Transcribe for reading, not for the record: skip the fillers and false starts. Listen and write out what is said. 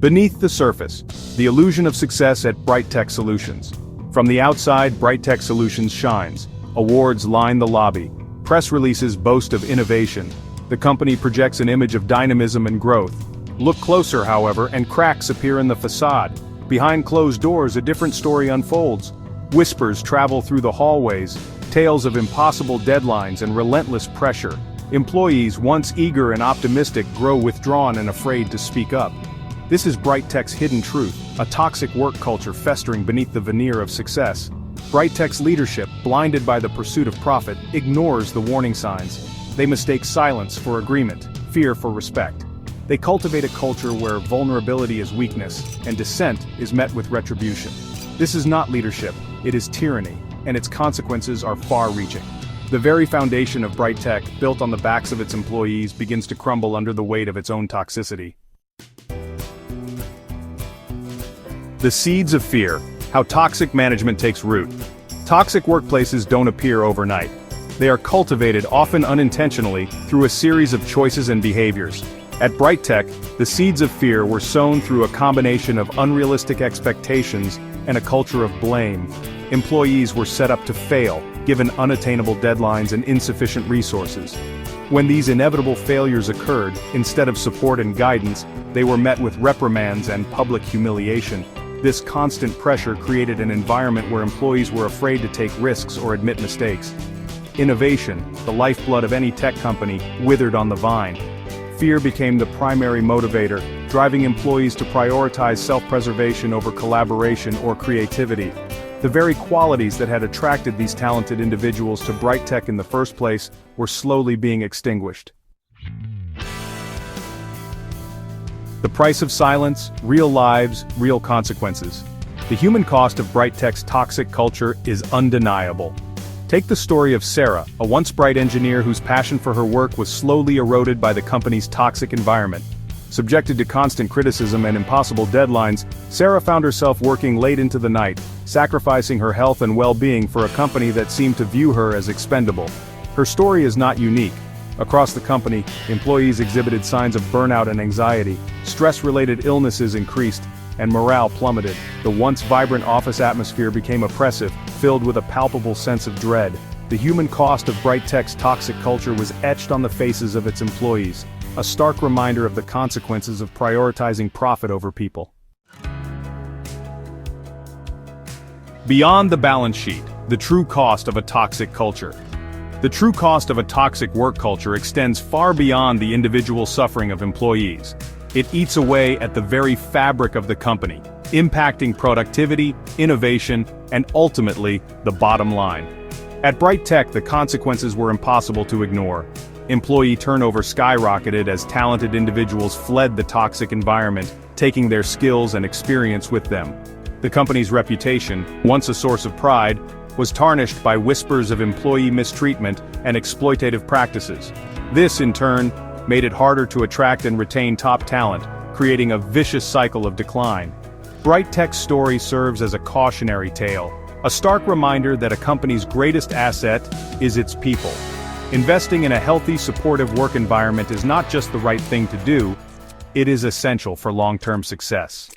Beneath the surface, the illusion of success at Brightech Solutions. From the outside, Brightech Solutions shines. Awards line the lobby. Press releases boast of innovation. The company projects an image of dynamism and growth. Look closer, however, and cracks appear in the facade. Behind closed doors, a different story unfolds. Whispers travel through the hallways, tales of impossible deadlines and relentless pressure. Employees, once eager and optimistic, grow withdrawn and afraid to speak up. This is Brightech's hidden truth, a toxic work culture festering beneath the veneer of success. Brightech's leadership, blinded by the pursuit of profit, ignores the warning signs. They mistake silence for agreement, fear for respect. They cultivate a culture where vulnerability is weakness, and dissent is met with retribution. This is not leadership, it is tyranny, and its consequences are far-reaching. The very foundation of Brightech, built on the backs of its employees, begins to crumble under the weight of its own toxicity. The seeds of fear, how toxic management takes root. Toxic workplaces don't appear overnight. They are cultivated, often unintentionally, through a series of choices and behaviors. At Brightech, the seeds of fear were sown through a combination of unrealistic expectations and a culture of blame. Employees were set up to fail, given unattainable deadlines and insufficient resources. When these inevitable failures occurred, instead of support and guidance, they were met with reprimands and public humiliation. This constant pressure created an environment where employees were afraid to take risks or admit mistakes. Innovation, the lifeblood of any tech company, withered on the vine. Fear became the primary motivator, driving employees to prioritize self-preservation over collaboration or creativity. The very qualities that had attracted these talented individuals to Brightech in the first place were slowly being extinguished. The price of silence, real lives, real consequences. The human cost of Brightech's toxic culture is undeniable. Take the story of Sarah, a once bright engineer whose passion for her work was slowly eroded by the company's toxic environment. Subjected to constant criticism and impossible deadlines, Sarah found herself working late into the night, sacrificing her health and well-being for a company that seemed to view her as expendable. Her story is not unique. Across the company, employees exhibited signs of burnout and anxiety, stress-related illnesses increased, and morale plummeted. The once vibrant office atmosphere became oppressive, filled with a palpable sense of dread. The human cost of Brightech's toxic culture was etched on the faces of its employees, a stark reminder of the consequences of prioritizing profit over people. Beyond the balance sheet, the true cost of a toxic culture. The true cost of a toxic work culture extends far beyond the individual suffering of employees. It eats away at the very fabric of the company, impacting productivity, innovation, and ultimately, the bottom line. At Brightech, the consequences were impossible to ignore. Employee turnover skyrocketed as talented individuals fled the toxic environment, taking their skills and experience with them. The company's reputation, once a source of pride, was tarnished by whispers of employee mistreatment and exploitative practices. This, in turn, made it harder to attract and retain top talent, creating a vicious cycle of decline. Brightech's story serves as a cautionary tale, a stark reminder that a company's greatest asset is its people. Investing in a healthy, supportive work environment is not just the right thing to do, it is essential for long-term success.